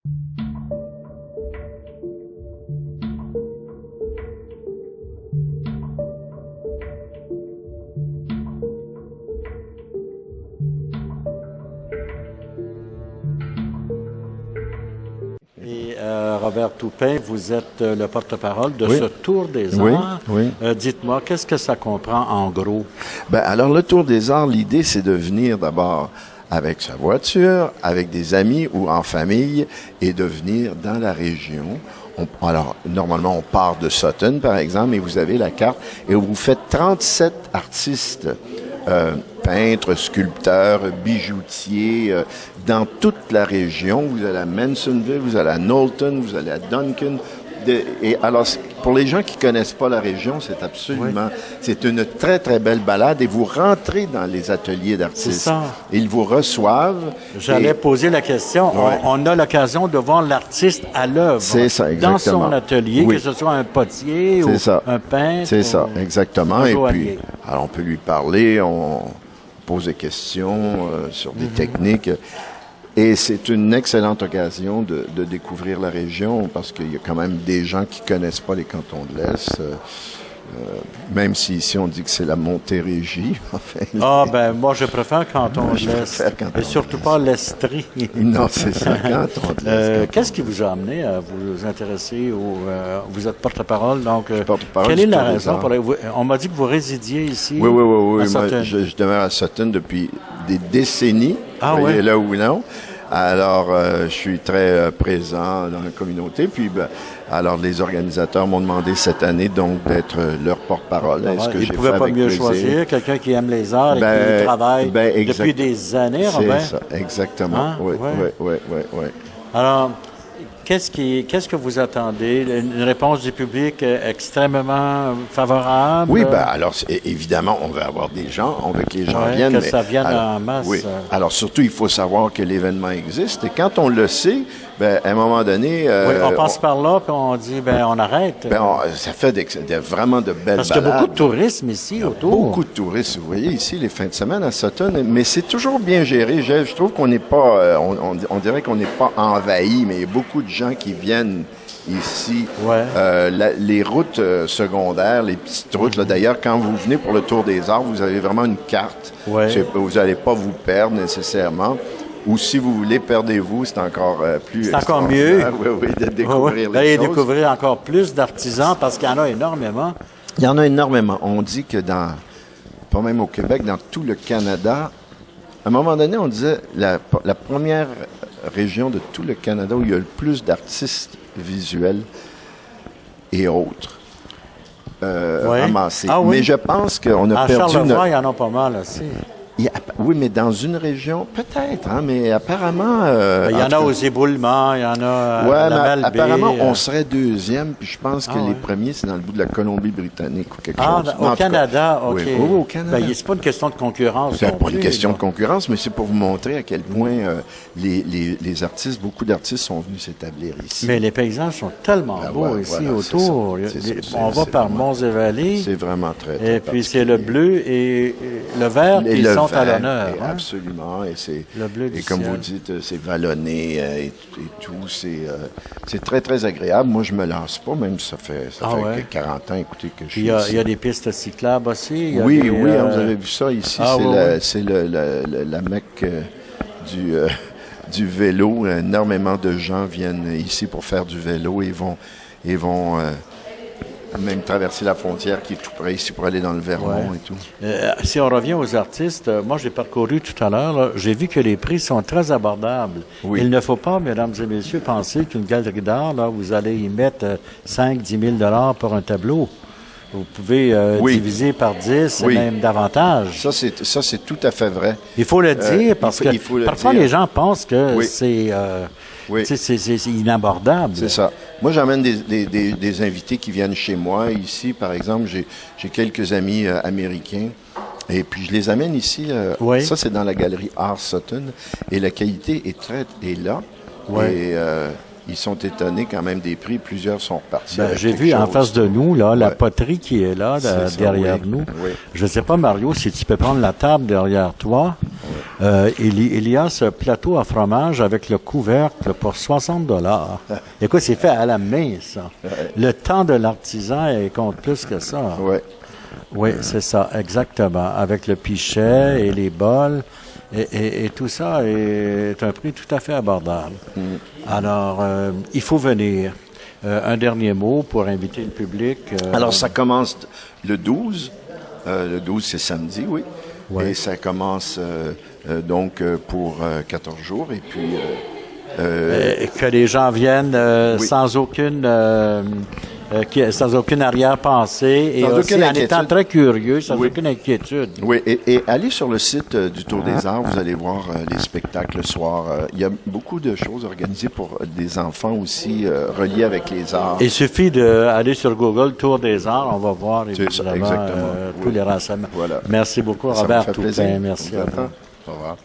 Et Robert Toupin, vous êtes le porte-parole de ce Tour des Arts. Oui. Dites-moi, qu'est-ce que ça comprend en gros? Alors, le Tour des Arts, l'idée, c'est de venir d'abord avec sa voiture, avec des amis ou en famille, et de venir dans la région. Alors, normalement, on part de Sutton, par exemple, et vous avez la carte, et vous faites 37 artistes, peintres, sculpteurs, bijoutiers, dans toute la région. Vous allez à Mansonville, vous allez à Knowlton, vous allez à Duncan. Et alors, pour les gens qui connaissent pas la région, c'est absolument, c'est une très, très belle balade, et vous rentrez dans les ateliers d'artistes. C'est ça. Ils vous reçoivent. J'allais poser la question. On a l'occasion de voir l'artiste à l'œuvre. C'est ça, exactement. Dans son atelier, que ce soit un potier ou un peintre. C'est ça, exactement. Et puis, alors on peut lui parler, on pose des questions sur des techniques. Et c'est une excellente occasion de découvrir la région, parce qu'il y a quand même des gens qui connaissent pas les cantons de l'Est, même si ici on dit que c'est la Montérégie. Moi je préfère canton de l'Est, et surtout pas l'Estrie. Non, c'est ça, canton de l'Est. Qu'est-ce qui vous a amené à vous intéresser vous êtes porte-parole, donc porte-parole quelle est la raison pour on m'a dit que vous résidiez ici? Oui. Moi, je demeure à Sutton depuis des décennies. Voyez là ou non. Alors, je suis très présent dans la communauté. Puis, alors, les organisateurs m'ont demandé cette année, donc, d'être leur porte-parole. Est-ce que ils ne pouvaient pas mieux choisir quelqu'un qui aime les arts et qui travaille depuis des années, Robert? C'est ça, exactement. Oui. Alors, qu'est-ce que vous attendez? Une réponse du public extrêmement favorable? Oui, alors, évidemment, on veut avoir des gens, on veut que les gens viennent. Que ça vienne en masse. Oui. Alors, surtout, il faut savoir que l'événement existe. Et quand on le sait, à un moment donné... on passe par là, puis on dit, on arrête. Ça fait vraiment de belles balades. Parce qu'il y a beaucoup de tourisme ici autour. Beaucoup de touristes, vous voyez, ici, les fins de semaine à Sutton. Mais c'est toujours bien géré. Je trouve qu'on n'est pas... on dirait qu'on n'est pas envahi, mais il y a beaucoup de gens qui viennent ici. Les routes secondaires, les petites routes, d'ailleurs, quand vous venez pour le Tour des Arts, vous avez vraiment une carte. Vous n'allez pas vous perdre nécessairement. Ou si vous voulez, perdez-vous, c'est encore plus... C'est encore mieux. Oui, de découvrir les choses. Découvrir encore plus d'artisans, parce qu'il y en a énormément. Il y en a énormément. On dit que pas même au Québec, dans tout le Canada, à un moment donné, on disait la première région de tout le Canada où il y a le plus d'artistes visuels et autres amassés. Mais je pense qu'on a perdu... Charlevoix, il y en a pas mal aussi. Oui, mais dans une région, peut-être, mais apparemment... il y en a aux éboulements, il y en a à la Malbaie. Apparemment, on serait deuxième, puis je pense que les premiers, c'est dans le bout de la Colombie-Britannique ou quelque chose. Au Canada, OK. Oui, au Canada. C'est pas une question de concurrence. C'est pas une question de concurrence, mais c'est pour vous montrer à quel point les artistes, beaucoup d'artistes sont venus s'établir ici. Mais les paysages sont tellement beaux ici autour. On va par Monts-et-Vallées. C'est vraiment très Et puis c'est le bleu et le vert qui sont à l'honneur. Absolument. Et comme vous dites, c'est vallonné et tout. C'est très, très agréable. Moi, je me lance pas, même si ça fait 40 ans, écoutez, que je suis ici. Il y a des pistes cyclables aussi. Vous avez vu ça ici. C'est la Mecque du vélo. Énormément de gens viennent ici pour faire du vélo et vont même traverser la frontière qui est tout près ici pour aller dans le Vermont et tout. Si on revient aux artistes, moi j'ai parcouru tout à l'heure, j'ai vu que les prix sont très abordables. Il ne faut pas, mesdames et messieurs, penser qu'une galerie d'art, vous allez y mettre 5-10 000 pour un tableau. Vous pouvez diviser par 10 et même davantage. Ça, c'est tout à fait vrai. Il faut le dire parce que parfois les gens pensent que c'est inabordable. C'est ça. Moi, j'emmène des invités qui viennent chez moi. Ici, par exemple, j'ai quelques amis américains. Et puis, je les amène ici. Ça, c'est dans la galerie Art Sutton. Et la qualité est là. Et ils sont étonnés quand même des prix. Plusieurs sont repartis. J'ai vu en face de nous la poterie qui est là, derrière nous. Je ne sais pas, Mario, si tu peux prendre la table derrière toi. Il y a ce plateau à fromage avec le couvercle pour 60 $. Écoute, c'est fait à la main, ça. Le temps de l'artisan, il compte plus que ça. Oui, c'est ça, exactement. Avec le pichet et les bols. Et tout ça est un prix tout à fait abordable. Alors, il faut venir. Un dernier mot pour inviter le public. Alors, ça commence le 12. Le 12, c'est samedi, oui. Ouais. Et ça commence donc pour 14 jours. Et puis... que les gens viennent oui. sans aucune arrière-pensée et aussi en étant très curieux, sans aucune inquiétude. Oui, et allez sur le site du Tour des Arts, vous allez voir les spectacles le soir. Il y a beaucoup de choses organisées pour des enfants aussi, reliées avec les arts. Il suffit d'aller sur Google, Tour des Arts, on va voir évidemment tous les renseignements. Voilà. Merci beaucoup, Ça Robert me fait Toupin. plaisir. Merci à vous. Au revoir.